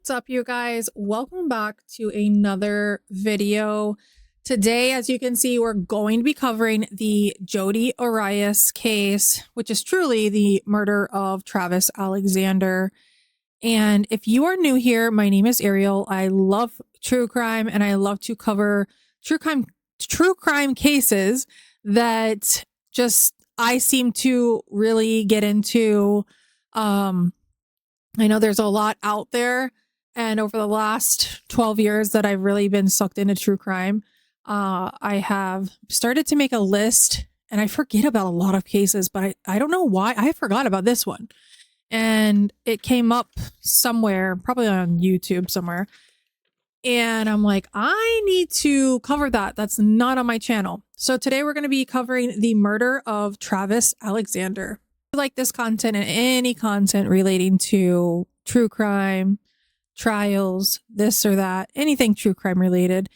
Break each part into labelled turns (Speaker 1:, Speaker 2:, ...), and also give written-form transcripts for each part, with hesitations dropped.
Speaker 1: What's up, you guys? Welcome back to another video. Today, as you can see, we're going to be covering the Jodi Arias case, which is truly the murder of Travis Alexander. And if you are new here, my name is Ariel. I love true crime and I love to cover true crime cases that just I seem to really get into. I know there's a lot out there, and over the last 12 years that I've really been sucked into true crime, I have started to make a list, and I forget about a lot of cases, but I don't know why I forgot about this one. And it came up somewhere, probably on YouTube somewhere. And I'm like, I need to cover that. That's not on my channel. So today we're going to be covering the murder of Travis Alexander. If you like this content and any content relating to true crime, trials, this or that, anything true crime related,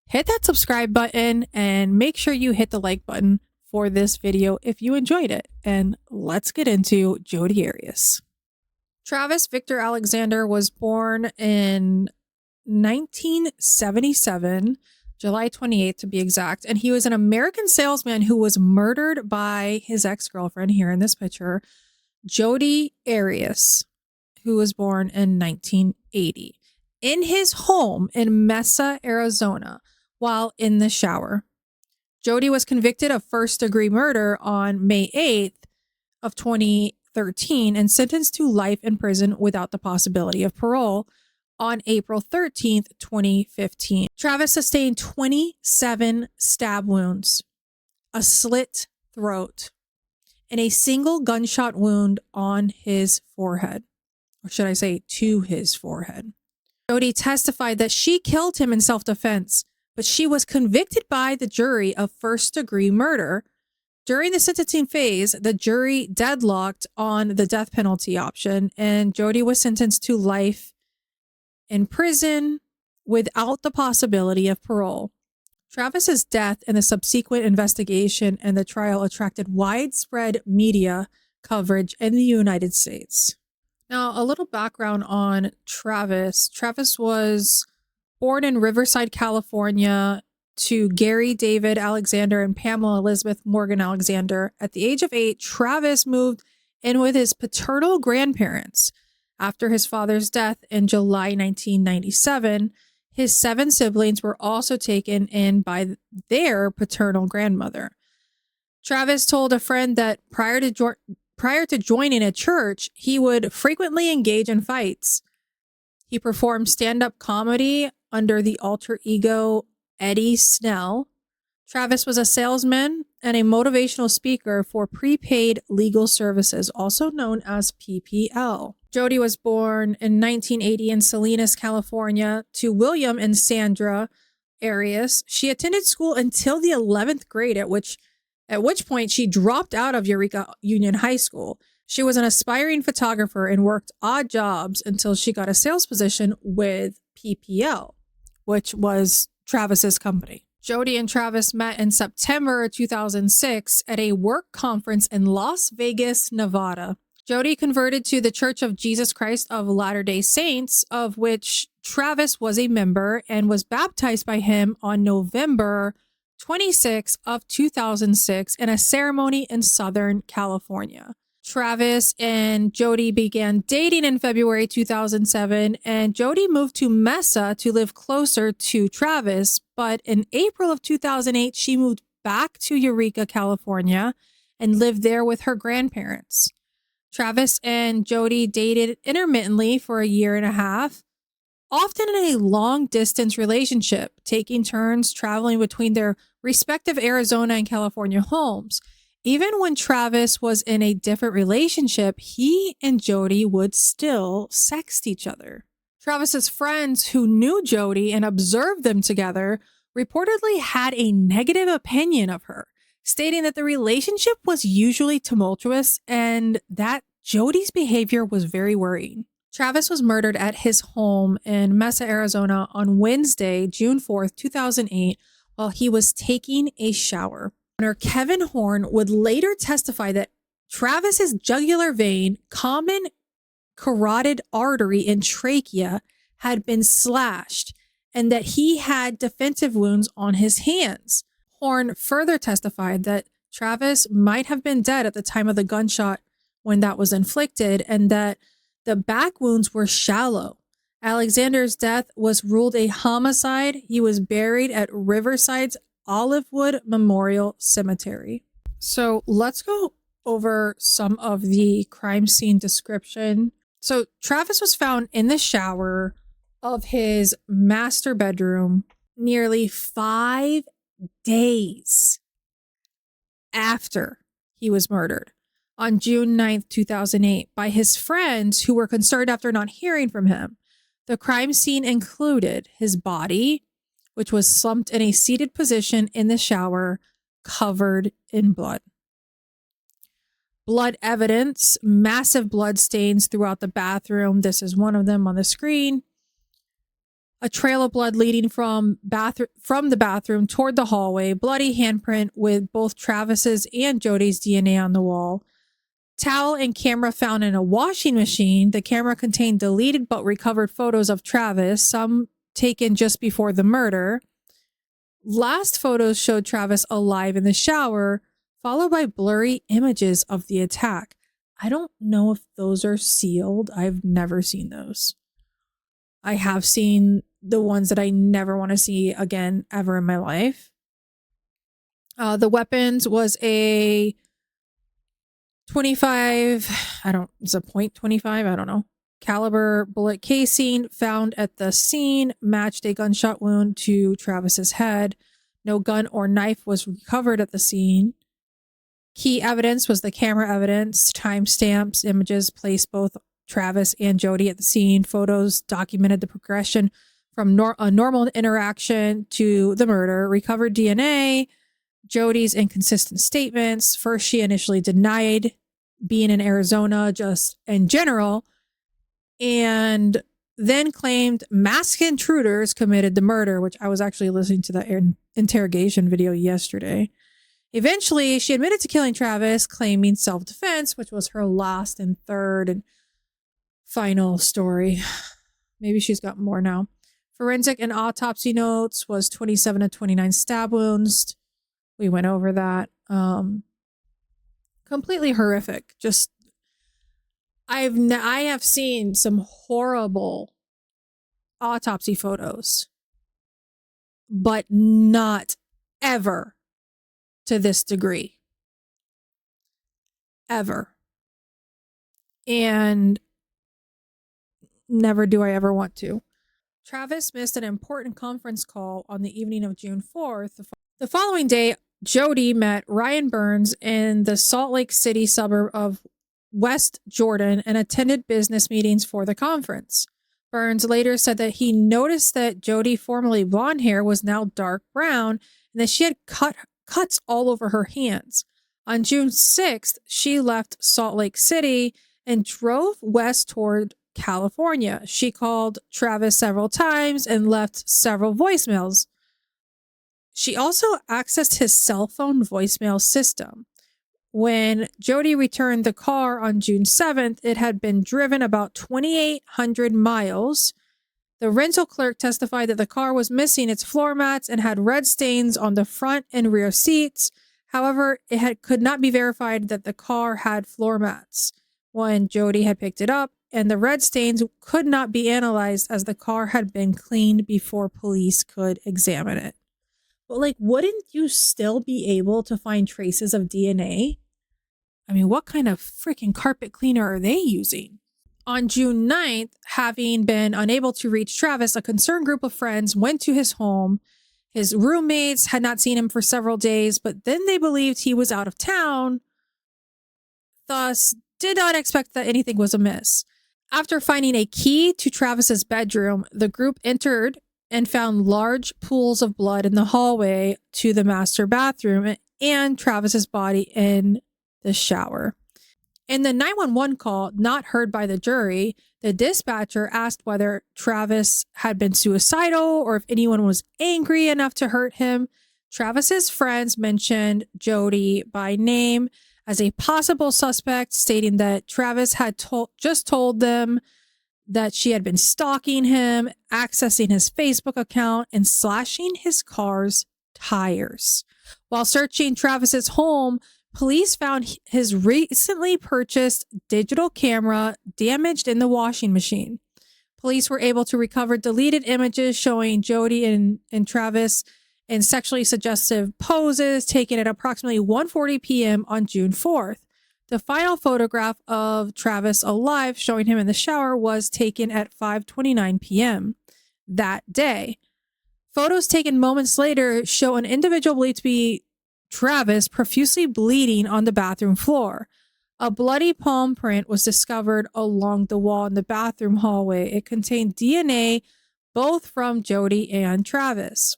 Speaker 1: hit that subscribe button and make sure you hit the like button for this video if you enjoyed it. And let's get into Jodi Arias. Travis Victor Alexander was born in 1977, July 28th to be exact, and he was an American salesman who was murdered by his ex-girlfriend here in this picture, Jodi Arias, who was born in 1980, in his home in Mesa, Arizona, while in the shower. Jodi was convicted of first-degree murder on May 8th of 2013 and sentenced to life in prison without the possibility of parole on April 13th, 2015. Travis sustained 27 stab wounds, a slit throat, and a single gunshot wound on his forehead, or should I say to his forehead. Jodi testified that she killed him in self-defense, but she was convicted by the jury of first-degree murder. During the sentencing phase, the jury deadlocked on the death penalty option, and Jodi was sentenced to life in prison without the possibility of parole. Travis's death and the subsequent investigation and the trial attracted widespread media coverage in the United States. Now, a little background on Travis. Travis was born in Riverside, California, to Gary David Alexander and Pamela Elizabeth Morgan Alexander. At the age of 8, Travis moved in with his paternal grandparents. After his father's death in July 1997, his 7 siblings were also taken in by their paternal grandmother. Travis told a friend that prior to joining a church, he would frequently engage in fights. He performed stand-up comedy under the alter ego Eddie Snell. Travis was a salesman and a motivational speaker for prepaid legal services, also known as PPL. Jodi was born in 1980 in Salinas, California, to William and Sandra Arias. She attended school until the 11th grade, at which point she dropped out of Eureka Union High School. She was an aspiring photographer and worked odd jobs until she got a sales position with PPL, which was Travis's company. Jodi and Travis met in September 2006 at a work conference in Las Vegas, Nevada. Jodi converted to the Church of Jesus Christ of Latter-day Saints, of which Travis was a member, and was baptized by him on November 26 of 2006 in a ceremony in Southern California. Travis and Jodi began dating in February 2007, and Jodi moved to Mesa to live closer to Travis, but in April of 2008, she moved back to Eureka, California, and lived there with her grandparents. Travis and Jodi dated intermittently for a year and a half, often in a long-distance relationship, taking turns traveling between their respective Arizona and California homes. Even when Travis was in a different relationship, he and Jodi would still sext each other. Travis's friends who knew Jodi and observed them together reportedly had a negative opinion of her, stating that the relationship was usually tumultuous and that Jodi's behavior was very worrying. Travis was murdered at his home in Mesa, Arizona on Wednesday, June 4th, 2008, while he was taking a shower. Kevin Horn would later testify that Travis's jugular vein, common carotid artery, and trachea had been slashed and that he had defensive wounds on his hands. Horn further testified that Travis might have been dead at the time of the gunshot when that was inflicted, and that the back wounds were shallow. Alexander's death was ruled a homicide. He was buried at Riverside's Olivewood Memorial Cemetery. So let's go over some of the crime scene description. So Travis was found in the shower of his master bedroom nearly 5 days after he was murdered on June 9th, 2008, by his friends who were concerned after not hearing from him. The crime scene included his body, which was slumped in a seated position in the shower, covered in blood. Blood evidence, massive blood stains throughout the bathroom. This is one of them on the screen. A trail of blood leading from the bathroom toward the hallway. Bloody handprint with both Travis's and Jodi's DNA on the wall. Towel and camera found in a washing machine. The camera contained deleted but recovered photos of Travis, some taken just before the murder. Last photos showed Travis alive in the shower, followed by blurry images of the attack. I don't know if those are sealed. I've never seen those. I have seen the ones that I never want to see again ever in my life. The weapons was a 25, it's a .25, I don't know, caliber bullet casing found at the scene matched a gunshot wound to Travis's head. No gun or knife was recovered at the scene. Key evidence was the camera evidence, timestamps, images placed both Travis and Jodi at the scene. Photos documented the progression from a normal interaction to the murder. Recovered DNA, Jodi's inconsistent statements. First, she initially denied being in Arizona just in general, and then claimed masked intruders committed the murder, which I was actually listening to the interrogation video yesterday. Eventually, she admitted to killing Travis, claiming self-defense, which was her last and third and final story. Maybe she's got more now. Forensic and autopsy notes was 27 to 29 stab wounds. We went over that. Completely horrific. Just, I have seen some horrible autopsy photos, but not ever to this degree. Ever. And never do I ever want to. Travis missed an important conference call on the evening of June 4th. The following day, Jodi met Ryan Burns in the Salt Lake City suburb of West Jordan and attended business meetings for the conference. Burns later said that he noticed that Jodi, formerly blonde hair, was now dark brown and that she had cuts all over her hands. On June 6th, she left Salt Lake City and drove west toward California. She called Travis several times and left several voicemails. She also accessed his cell phone voicemail system. When Jodi returned the car on June 7th, it had been driven about 2,800 miles. The rental clerk testified that the car was missing its floor mats and had red stains on the front and rear seats. However, could not be verified that the car had floor mats when Jodi had picked it up, and the red stains could not be analyzed as the car had been cleaned before police could examine it. But like, wouldn't you still be able to find traces of DNA? I mean, what kind of freaking carpet cleaner are they using? On June 9th, having been unable to reach Travis, a concerned group of friends went to his home. His roommates had not seen him for several days, but then they believed he was out of town, thus did not expect that anything was amiss. After finding a key to Travis's bedroom, the group entered and found large pools of blood in the hallway to the master bathroom and Travis's body in the shower. In the 911 call, not heard by the jury, the dispatcher asked whether Travis had been suicidal or if anyone was angry enough to hurt him. Travis's friends mentioned Jodi by name as a possible suspect, stating that Travis had just told them that she had been stalking him, accessing his Facebook account, and slashing his car's tires. While searching Travis's home, police found his recently purchased digital camera damaged in the washing machine. Police were able to recover deleted images showing Jodi and Travis in sexually suggestive poses taken at approximately 1:40 p.m. on June 4th. The final photograph of Travis alive showing him in the shower was taken at 5:29 p.m. that day. Photos taken moments later show an individual believed to be Travis profusely bleeding on the bathroom floor. A bloody palm print was discovered along the wall in the bathroom hallway. It contained DNA both from Jodi and Travis.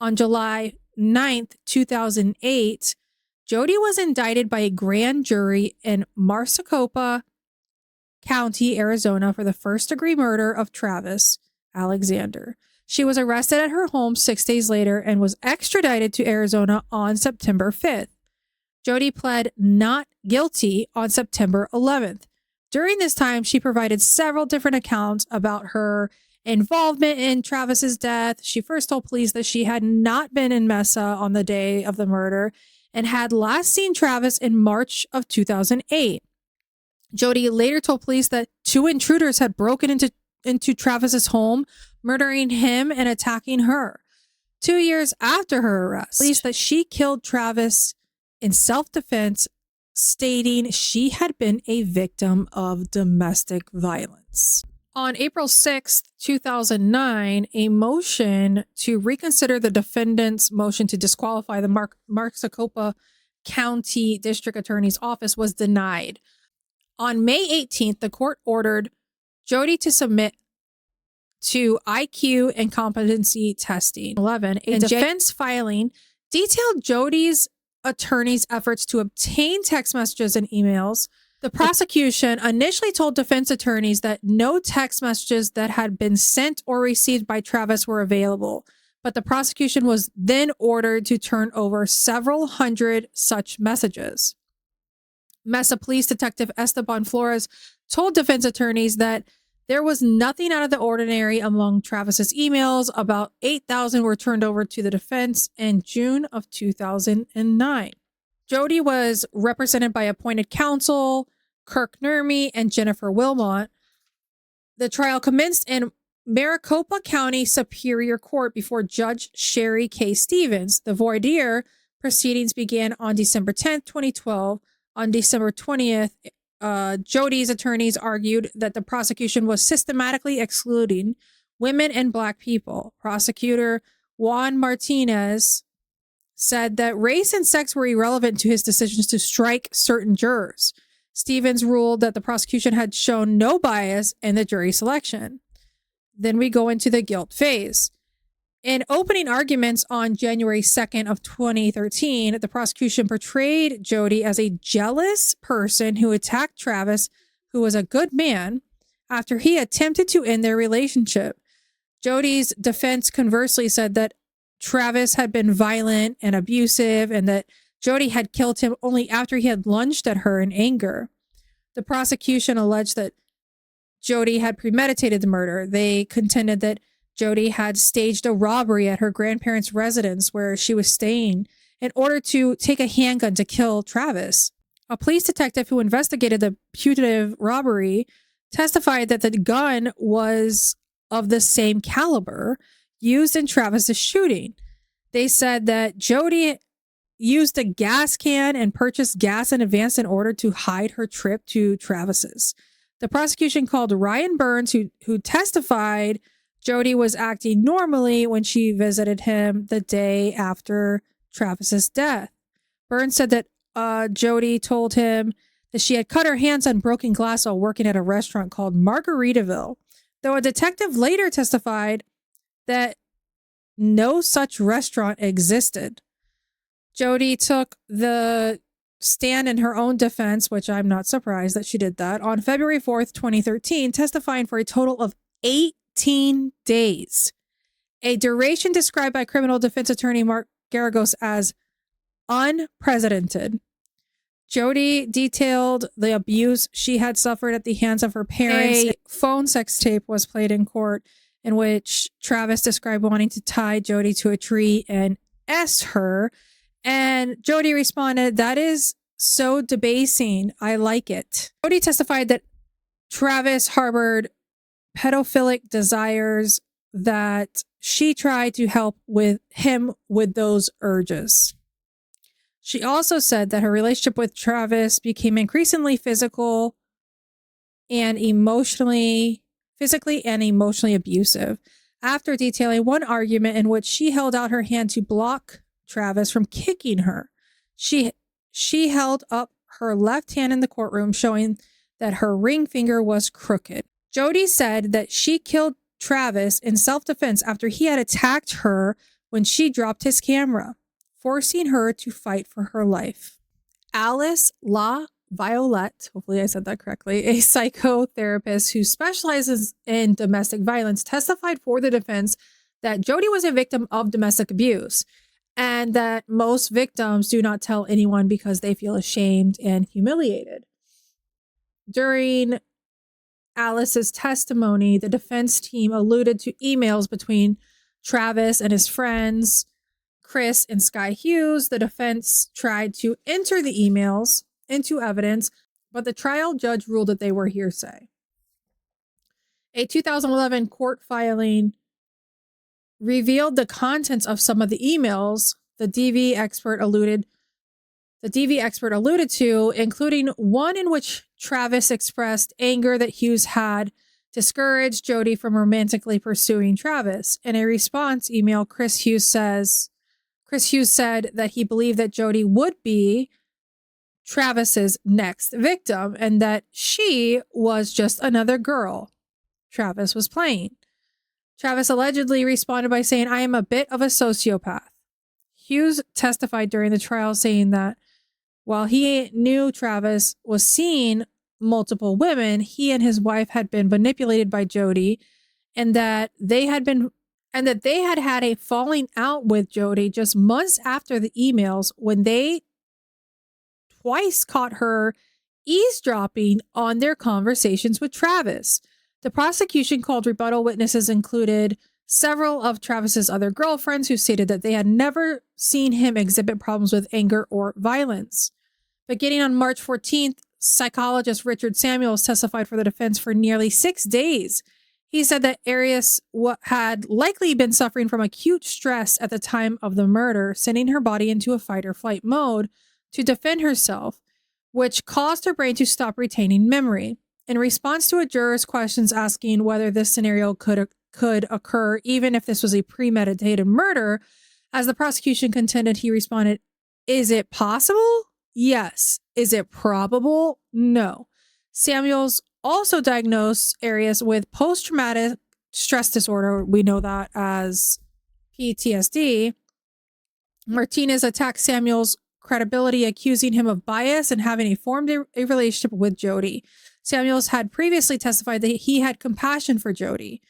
Speaker 1: On July 9th, 2008, Jodi was indicted by a grand jury in Maricopa County, Arizona, for the first-degree murder of Travis Alexander. She was arrested at her home 6 days later and was extradited to Arizona on September 5th. Jodi pled not guilty on September 11th. During this time, she provided several different accounts about her involvement in Travis's death. She first told police that she had not been in Mesa on the day of the murder and had last seen Travis in March of 2008. Jodi later told police that two intruders had broken into Travis's home, murdering him and attacking her. 2 years after her arrest, police that she killed Travis in self-defense, stating she had been a victim of domestic violence. On April 6th, 2009, a motion to reconsider the defendant's motion to disqualify the Maricopa County District Attorney's Office was denied. On May 18th, the court ordered Jodi to submit to IQ and competency testing. 11, a defense filing detailed Jodi's attorney's efforts to obtain text messages and emails. The prosecution initially told defense attorneys that no text messages that had been sent or received by Travis were available, but the prosecution was then ordered to turn over several hundred such messages. Mesa Police Detective Esteban Flores told defense attorneys that there was nothing out of the ordinary among Travis's emails. About 8,000 were turned over to the defense in June of 2009. Jodi was represented by appointed counsel Kirk Nurmi and Jennifer Wilmot. The trial commenced in Maricopa County Superior Court before Judge Sherry K. Stevens. The voir dire proceedings began on December 10th, 2012. On December 20th, Jodi's attorneys argued that the prosecution was systematically excluding women and Black people. Prosecutor Juan Martinez said that race and sex were irrelevant to his decisions to strike certain jurors. Stevens ruled that the prosecution had shown no bias in the jury selection. Then we go into the guilt phase. In opening arguments on January 2nd of 2013, the prosecution portrayed Jodi as a jealous person who attacked Travis, who was a good man, after he attempted to end their relationship. Jodi's defense conversely said that Travis had been violent and abusive and that Jodi had killed him only after he had lunged at her in anger. The prosecution alleged that Jodi had premeditated the murder. They contended that Jodi had staged a robbery at her grandparents' residence where she was staying in order to take a handgun to kill Travis. A police detective who investigated the putative robbery testified that the gun was of the same caliber used in Travis's shooting. They said that Jodi used a gas can and purchased gas in advance in order to hide her trip to Travis's. The prosecution called Ryan Burns, who testified Jodi was acting normally when she visited him the day after Travis's death. Burns said that Jodi told him that she had cut her hands on broken glass while working at a restaurant called Margaritaville, though a detective later testified that no such restaurant existed. Jodi took the stand in her own defense, which I'm not surprised that she did that, on February 4th, 2013, testifying for a total of 18 days, a duration described by criminal defense attorney Mark Garagos as unprecedented. Jodi detailed the abuse she had suffered at the hands of her parents. A phone sex tape was played in court in which Travis described wanting to tie Jodi to a tree and S her. And Jodi responded, "That is so debasing. I like it." Jodi testified that Travis harbored pedophilic desires, that she tried to help with him with those urges. She also said that her relationship with Travis became increasingly physically and emotionally abusive. After detailing one argument in which she held out her hand to block Travis from kicking her, she held up her left hand in the courtroom, showing that her ring finger was crooked. Jodi said that she killed Travis in self-defense after he had attacked her when she dropped his camera, forcing her to fight for her life. Alice La Violette, hopefully I said that correctly, a psychotherapist who specializes in domestic violence, testified for the defense that Jodi was a victim of domestic abuse and that most victims do not tell anyone because they feel ashamed and humiliated. During Alice's testimony, the defense team alluded to emails between Travis and his friends, Chris and Sky Hughes. The defense tried to enter the emails into evidence, but the trial judge ruled that they were hearsay. A 2011 court filing revealed the contents of some of the emails the DV expert alluded to, including one in which Travis expressed anger that Hughes had discouraged Jodi from romantically pursuing Travis. In a response email, Chris Hughes said that he believed that Jodi would be Travis's next victim and that she was just another girl Travis was playing. Travis allegedly responded by saying, "I am a bit of a sociopath." Hughes testified during the trial saying that while he knew Travis was seeing multiple women, he and his wife had been manipulated by Jodi, and that they had had a falling out with Jodi just months after the emails, when they twice caught her eavesdropping on their conversations with Travis. The prosecution called rebuttal witnesses included several of Travis's other girlfriends who stated that they had never seen him exhibit problems with anger or violence. Beginning on March 14th, psychologist Richard Samuels testified for the defense for nearly 6 days. He said that Arias had likely been suffering from acute stress at the time of the murder, sending her body into a fight or flight mode to defend herself, which caused her brain to stop retaining memory. In response to a juror's questions asking whether this scenario could occur even if this was a premeditated murder, as the prosecution contended, he responded, "Is it possible? Yes. Is it probable? No." Samuels also diagnosed Arias with post-traumatic stress disorder. We know that as PTSD. Martinez attacked Samuels' credibility, accusing him of bias and having formed a relationship with Jodi. Samuels had previously testified that he had compassion for Jodi.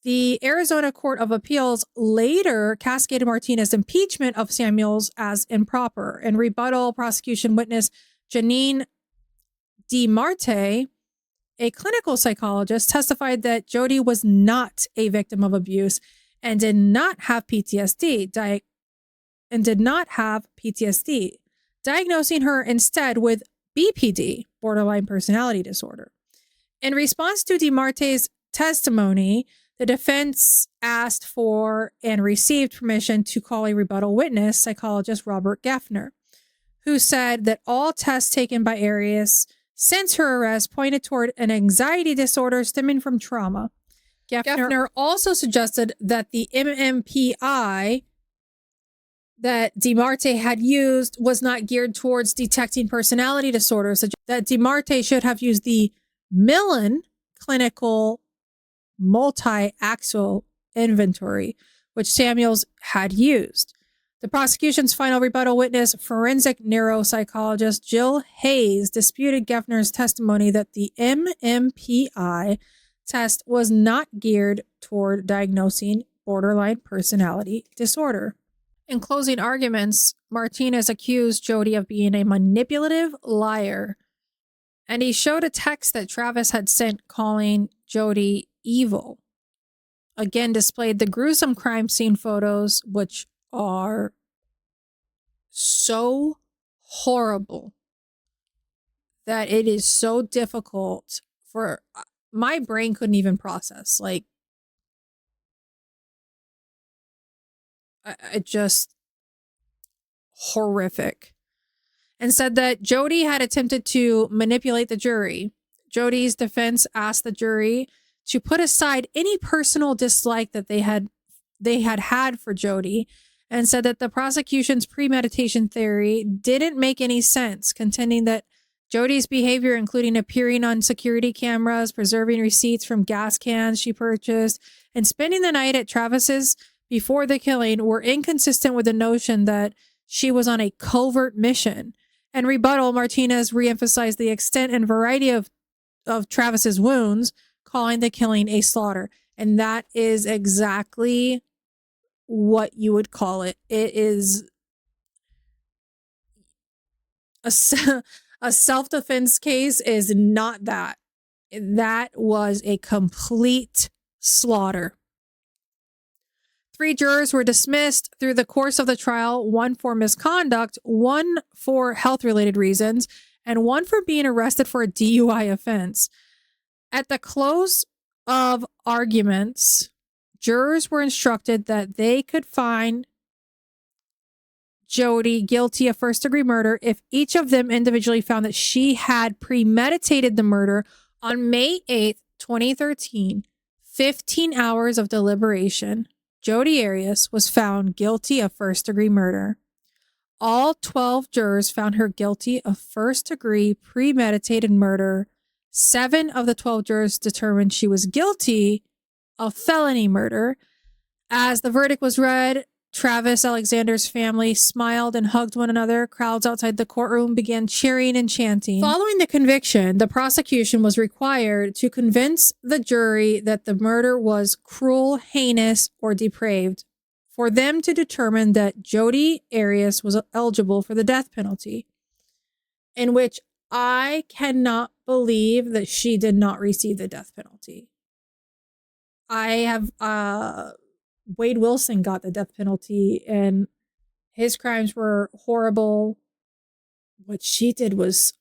Speaker 1: The Arizona Court of Appeals later cascaded Martinez's impeachment of Samuels as improper. In rebuttal, prosecution witness Janine DeMarte, a clinical psychologist, testified that Jodi was not a victim of abuse and did not have PTSD, diagnosing her instead with BPD, borderline personality disorder. In response to DeMarte's testimony, the defense asked for and received permission to call a rebuttal witness, psychologist Robert Gaffner, who said that all tests taken by Arias since her arrest pointed toward an anxiety disorder stemming from trauma. Gaffner also suggested that the MMPI that DeMarte had used was not geared towards detecting personality disorders, that DeMarte should have used the Millen clinical multi-axis inventory, which Samuels had used. The prosecution's final rebuttal witness, forensic neuropsychologist Jill Hayes, disputed Gaffner's testimony that the MMPI test was not geared toward diagnosing borderline personality disorder. In closing arguments, Martinez accused Jodi of being a manipulative liar, and he showed a text that Travis had sent calling Jodi evil. Again, displayed the gruesome crime scene photos, which are so horrible that it is so difficult for my brain couldn't even process. Like, it just horrific. And said that Jodi had attempted to manipulate the jury. Jodi's defense asked the jury to put aside any personal dislike that they had for Jodi, and said that the prosecution's premeditation theory didn't make any sense, contending that Jodi's behavior, including appearing on security cameras, preserving receipts from gas cans she purchased, and spending the night at Travis's before the killing, were inconsistent with the notion that she was on a covert mission. In rebuttal, Martinez reemphasized the extent and variety of Travis's wounds, calling the killing a slaughter. And that is exactly what you would call it. It is a self-defense case is not that. That was a complete slaughter. 3 jurors were dismissed through the course of the trial, 1 for misconduct, 1 for health-related reasons, and 1 for being arrested for a DUI offense. At the close of arguments, jurors were instructed that they could find Jodi guilty of first-degree murder if each of them individually found that she had premeditated the murder. On May 8th, 2013, 15 hours of deliberation, Jodi Arias was found guilty of first-degree murder. All 12 jurors found her guilty of first-degree premeditated murder. 7 of the 12 jurors determined she was guilty of felony murder. As the verdict was read, Travis Alexander's family smiled and hugged one another. Crowds outside the courtroom began cheering and chanting. Following the conviction, the prosecution was required to convince the jury that the murder was cruel, heinous, or depraved, for them to determine that Jodi Arias was eligible for the death penalty, in which I cannot believe that she did not receive the death penalty. I have, Wade Wilson got the death penalty, and his crimes were horrible. What she did was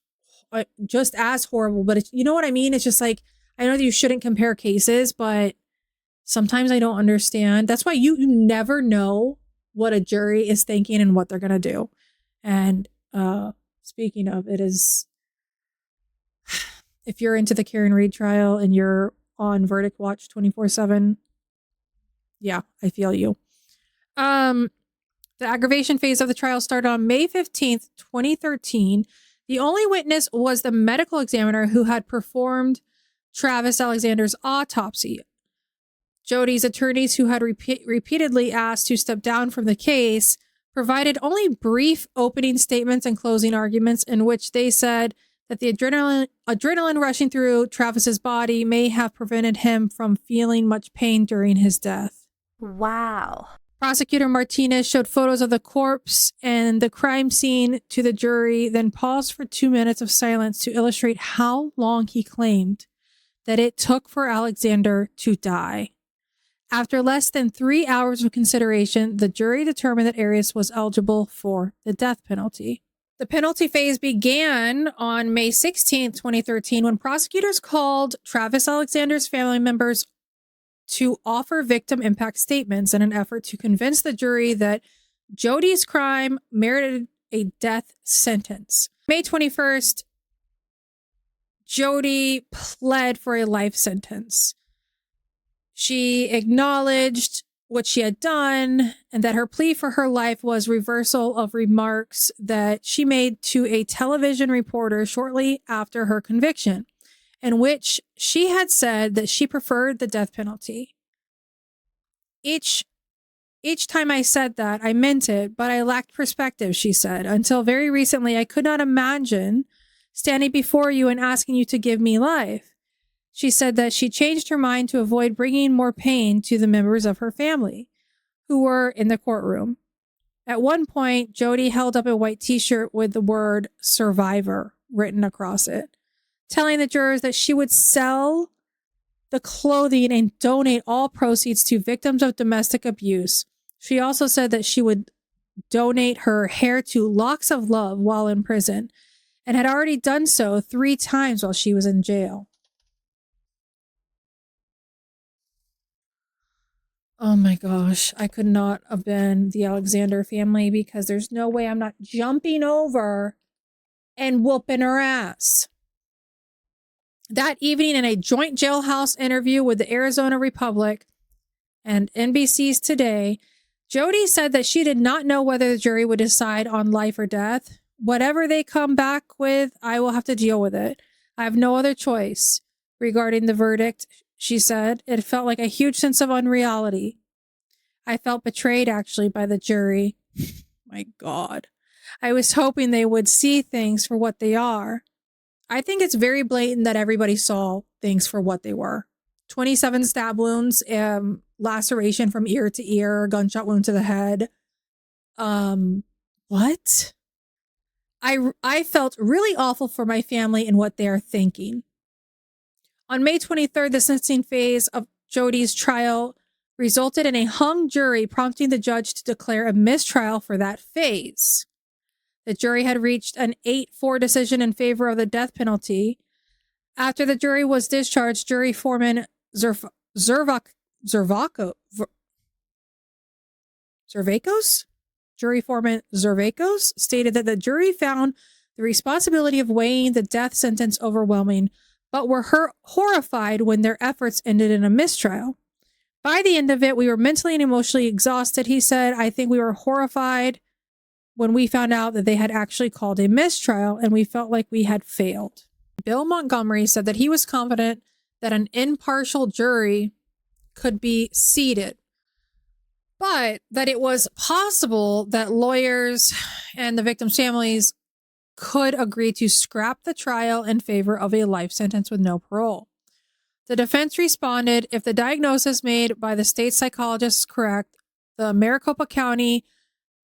Speaker 1: just as horrible, but you know what I mean? It's just like, I know that you shouldn't compare cases, but sometimes I don't understand. That's why you never know what a jury is thinking and what they're going to do. And speaking of, it is, if you're into the Karen Reed trial and you're on verdict watch 24/7, yeah, I feel you. The aggravation phase of the trial started on May 15th, 2013. The only witness was the medical examiner who had performed Travis Alexander's autopsy. Jodi's attorneys, who had repeatedly asked to step down from the case, provided only brief opening statements and closing arguments in which they said that the adrenaline rushing through Travis's body may have prevented him from feeling much pain during his death.
Speaker 2: Wow.
Speaker 1: Prosecutor Martinez showed photos of the corpse and the crime scene to the jury, then paused for 2 minutes of silence to illustrate how long he claimed that it took for Alexander to die. After less than 3 hours of consideration, the jury determined that Arias was eligible for the death penalty. The penalty phase began on May 16th, 2013, when prosecutors called Travis Alexander's family members to offer victim impact statements in an effort to convince the jury that Jodi's crime merited a death sentence. May 21st, Jodi pled for a life sentence. She acknowledged what she had done and that her plea for her life was reversal of remarks that she made to a television reporter shortly after her conviction, in which she had said that she preferred the death penalty. Each time I said that, I meant it, but I lacked perspective, she said. Until very recently, I could not imagine standing before you and asking you to give me life. She said that she changed her mind to avoid bringing more pain to the members of her family who were in the courtroom. At one point, Jodi held up a white t-shirt with the word survivor written across it, telling the jurors that she would sell the clothing and donate all proceeds to victims of domestic abuse. She also said that she would donate her hair to Locks of Love while in prison, and had already done so 3 times while she was in jail. Oh my gosh, I could not have been the Alexander family, because there's no way I'm not jumping over and whooping her ass. That evening, in a joint jailhouse interview with the Arizona Republic and NBC's Today, Jodi said that she did not know whether the jury would decide on life or death. Whatever they come back with, I will have to deal with it. I have no other choice. Regarding the verdict, she said, it felt like a huge sense of unreality. I felt betrayed, actually, by the jury. My God. I was hoping they would see things for what they are. I think it's very blatant that everybody saw things for what they were. 27 stab wounds, laceration from ear to ear, gunshot wound to the head. What? I felt really awful for my family and what they are thinking. On May 23rd, the sentencing phase of Jodi's trial resulted in a hung jury, prompting the judge to declare a mistrial for that phase. The jury had reached an 8-4 decision in favor of the death penalty. After the jury was discharged, jury foreman Zervakos? Jury foreman Zervakos stated that the jury found the responsibility of weighing the death sentence overwhelming, but were horrified when their efforts ended in a mistrial. By the end of it, we were mentally and emotionally exhausted, he said. I think we were horrified when we found out that they had actually called a mistrial, and we felt like we had failed. Bill Montgomery said that he was confident that an impartial jury could be seated, but that it was possible that lawyers and the victims' families could agree to scrap the trial in favor of a life sentence with no parole. The defense responded, if the diagnosis made by the state psychologist is correct, the Maricopa County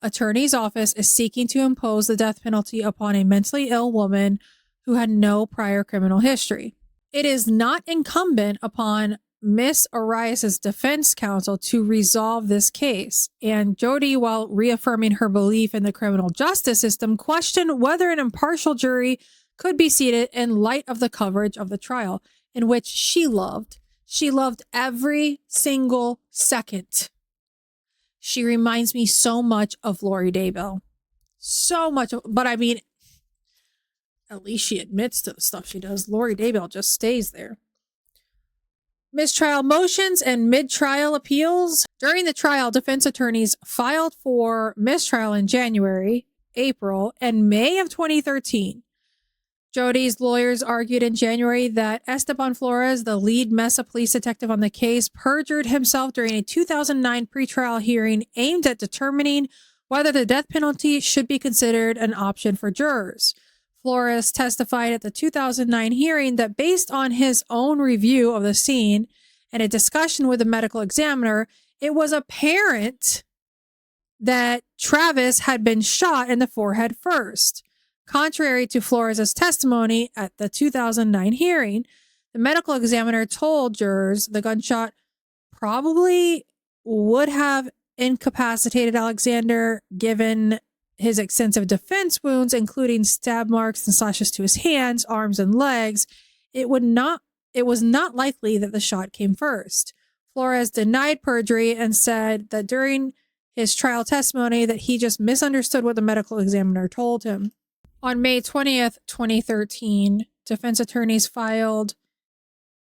Speaker 1: Attorney's Office is seeking to impose the death penalty upon a mentally ill woman who had no prior criminal history. It is not incumbent upon Miss Arias' defense counsel to resolve this case, and Jodi, while reaffirming her belief in the criminal justice system, questioned whether an impartial jury could be seated in light of the coverage of the trial, in which she loved. She loved every single second. She reminds me so much of Lori Daybell. So much, but I mean, at least she admits to the stuff she does. Lori Daybell just stays there. Mistrial motions and mid-trial appeals. During the trial, defense attorneys filed for mistrial in January, April, and May of 2013. Jodi's lawyers argued in January that Esteban Flores, the lead Mesa police detective on the case, perjured himself during a 2009 pretrial hearing aimed at determining whether the death penalty should be considered an option for jurors. Flores testified at the 2009 hearing that based on his own review of the scene and a discussion with the medical examiner, it was apparent that Travis had been shot in the forehead first. Contrary to Flores' testimony at the 2009 hearing, the medical examiner told jurors the gunshot probably would have incapacitated Alexander given his extensive defense wounds, including stab marks and slashes to his hands, arms, and legs. It was not likely that the shot came first. Flores denied perjury and said that during his trial testimony that he just misunderstood what the medical examiner told him. On May 20th, 2013, defense attorneys filed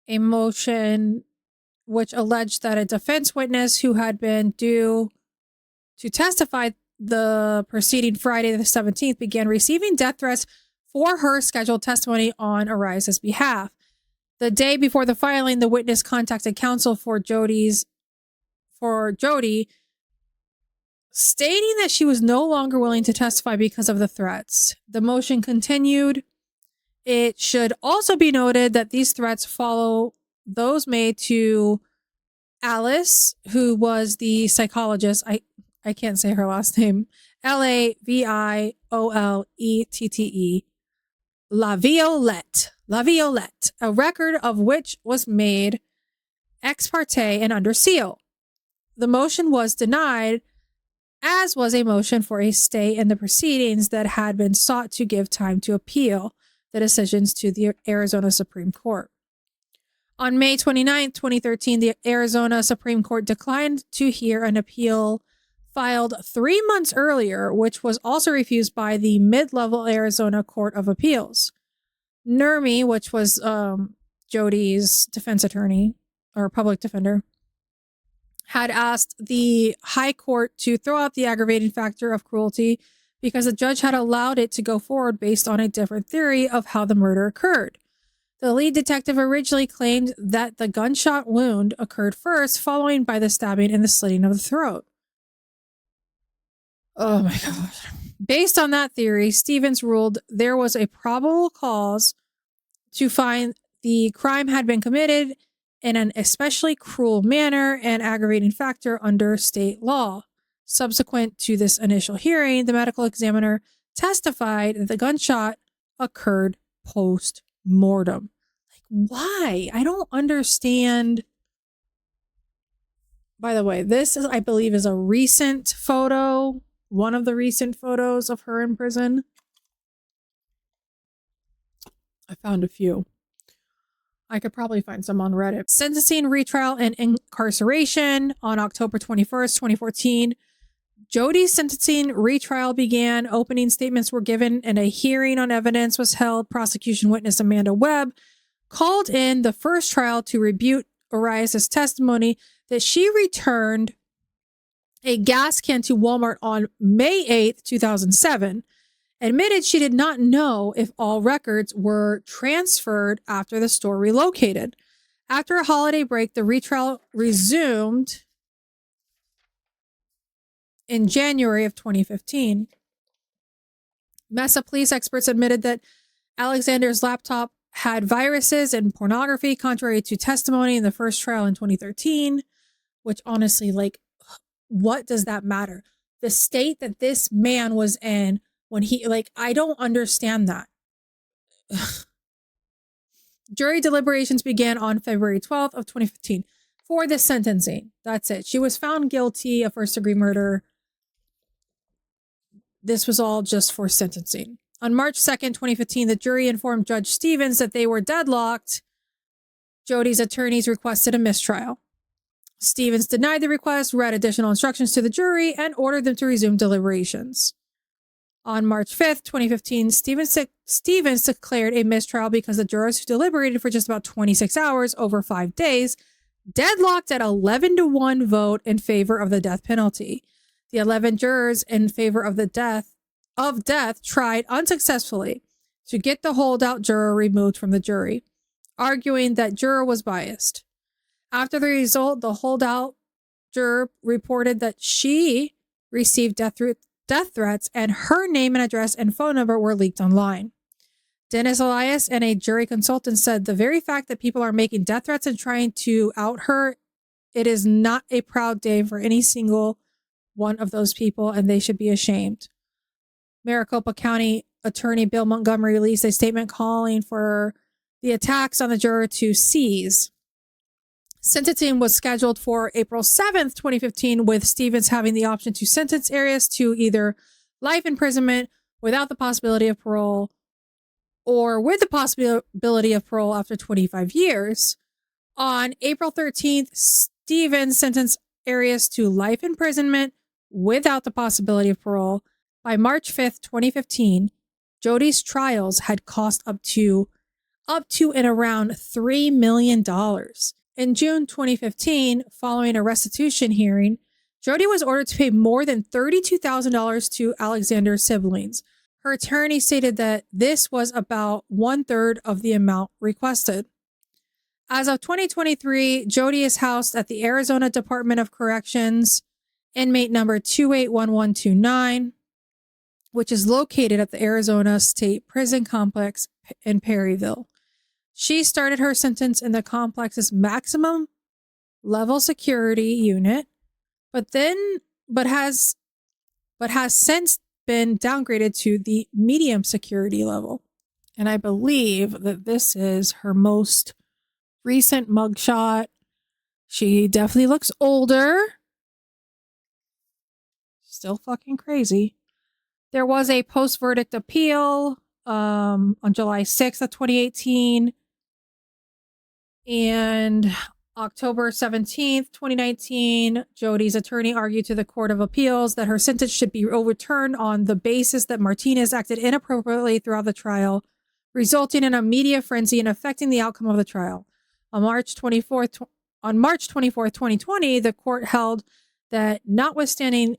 Speaker 1: a motion which alleged that a defense witness who had been due to testify the preceding Friday the 17th began receiving death threats for her scheduled testimony on Arias' behalf. The day before the filing, the witness contacted counsel for Jodi, stating that she was no longer willing to testify because of the threats. The motion continued. It should also be noted that these threats follow those made to Alice, who was the psychologist. I can't say her last name, Laviollette, La Violette, a record of which was made ex parte and under seal. The motion was denied, as was a motion for a stay in the proceedings that had been sought to give time to appeal the decisions to the Arizona Supreme Court. On May 29, 2013, the Arizona Supreme Court declined to hear an appeal filed 3 months earlier, which was also refused by the mid-level Arizona Court of Appeals. Nurmi, which was Jodi's defense attorney or public defender, had asked the high court to throw out the aggravating factor of cruelty because the judge had allowed it to go forward based on a different theory of how the murder occurred. The lead detective originally claimed that the gunshot wound occurred first, followed by the stabbing and the slitting of the throat. Oh my God. Based on that theory, Stevens ruled there was a probable cause to find the crime had been committed in an especially cruel manner and aggravating factor under state law. Subsequent to this initial hearing, the medical examiner testified that the gunshot occurred post-mortem. Like, why? I don't understand. By the way, this is, I believe, is a recent photo, one of the recent photos of her in prison. I found a few. I could probably find some on Reddit. Sentencing, retrial, and incarceration on October 21st, 2014. Jodi's sentencing retrial began. Opening statements were given and a hearing on evidence was held. Prosecution witness Amanda Webb called in the first trial to rebut Arias' testimony that she returned a gas can to Walmart on May 8th, 2007. Admitted she did not know if all records were transferred after the store relocated. After a holiday break, the retrial resumed in January of 2015. Mesa police experts admitted that Alexander's laptop had viruses and pornography, contrary to testimony in the first trial in 2013, which honestly, like, what does that matter? The state that this man was in when he, like, I don't understand that. Jury deliberations began on February 12th of 2015 for the sentencing. That's it. She was found guilty of first-degree murder. This was all just for sentencing. On March 2nd, 2015, the jury informed Judge Stevens that they were deadlocked. Jodi's attorneys requested a mistrial. Stevens denied the request, read additional instructions to the jury, and ordered them to resume deliberations. On March 5th, 2015, Stevens declared a mistrial because the jurors who deliberated for just about 26 hours over 5 days deadlocked at 11-1 vote in favor of the death penalty. The 11 jurors in favor of the death tried unsuccessfully to get the holdout juror removed from the jury, arguing that juror was biased. After the result, the holdout juror reported that she received death threats and her name and address and phone number were leaked online. Dennis Arias and a jury consultant said the very fact that people are making death threats and trying to out her, it is not a proud day for any single one of those people, and they should be ashamed. Maricopa County Attorney Bill Montgomery released a statement calling for the attacks on the juror to cease. Sentencing was scheduled for April 7th, 2015, with Stevens having the option to sentence Arias to either life imprisonment without the possibility of parole or with the possibility of parole after 25 years. On April 13th, Stevens sentenced Arias to life imprisonment without the possibility of parole. By March 5th, 2015, Jodi's trials had cost up to and around $3 million. In June 2015, following a restitution hearing, Jodi was ordered to pay more than $32,000 to Alexander's siblings. Her attorney stated that this was about 1/3 of the amount requested. As of 2023, Jodi is housed at the Arizona Department of Corrections, inmate number 281129, which is located at the Arizona State Prison Complex in Perryville. She started her sentence in the complex's maximum level security unit, but has but has since been downgraded to the medium security level. And I believe that this is her most recent mugshot. She definitely looks older. Still fucking crazy. There was a post-verdict appeal on July 6th of 2018. And October 17th, 2019, Jodi's attorney argued to the Court of Appeals that her sentence should be overturned on the basis that Martinez acted inappropriately throughout the trial, resulting in a media frenzy and affecting the outcome of the trial. On March 24th, 2020, the court held that notwithstanding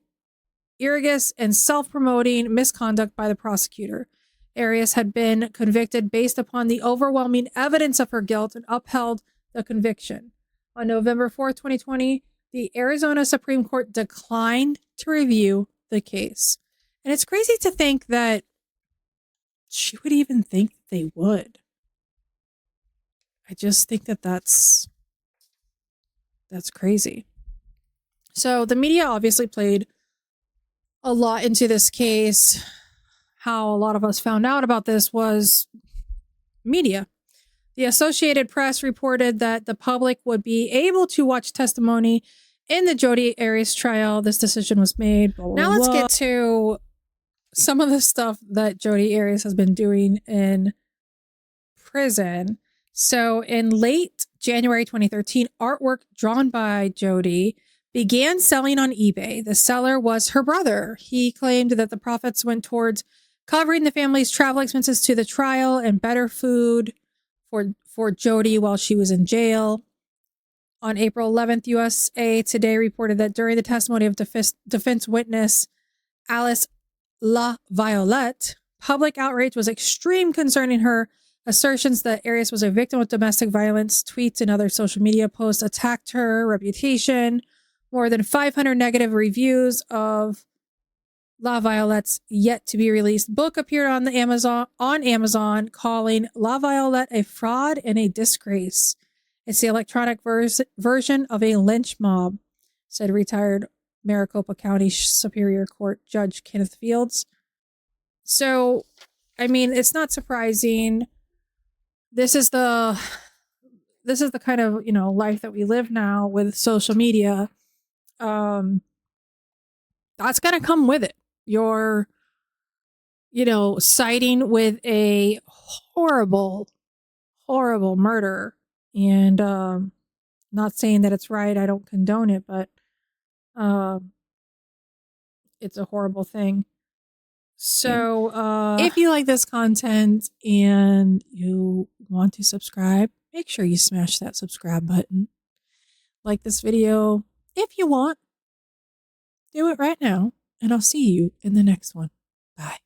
Speaker 1: Arias and self-promoting misconduct by the prosecutor, Arias had been convicted based upon the overwhelming evidence of her guilt and upheld the conviction. On November 4th, 2020, the Arizona Supreme Court declined to review the case. And it's crazy to think that she would even think that they would. I just think that that's crazy. So the media obviously played a lot into this case. How a lot of us found out about this was media. The Associated Press reported that the public would be able to watch testimony in the Jodi Arias trial. This decision was made. Blah, blah, now let's get to some of the stuff that Jodi Arias has been doing in prison. So in late January 2013, artwork drawn by Jodi began selling on eBay. The seller was her brother. He claimed that the profits went towards covering the family's travel expenses to the trial and better food for Jodi while she was in jail. On April 11th, USA Today reported that during the testimony of defense witness Alice LaViolette, public outrage was extreme concerning her assertions that Arias was a victim of domestic violence. Tweets and other social media posts attacked her reputation. More than 500 negative reviews of LaViolette's yet to be released book appeared on Amazon, calling LaViolette a fraud and a disgrace. It's the electronic version of a lynch mob, said retired Maricopa County Superior Court Judge Kenneth Fields. So, I mean, it's not surprising. This is the kind of, life that we live now with social media. That's going to come with it. You're, siding with a horrible, horrible murder. And not saying that it's right. I don't condone it, but it's a horrible thing. So if you like this content and you want to subscribe, make sure you smash that subscribe button. Like this video if you want. Do it right now. And I'll see you in the next one. Bye.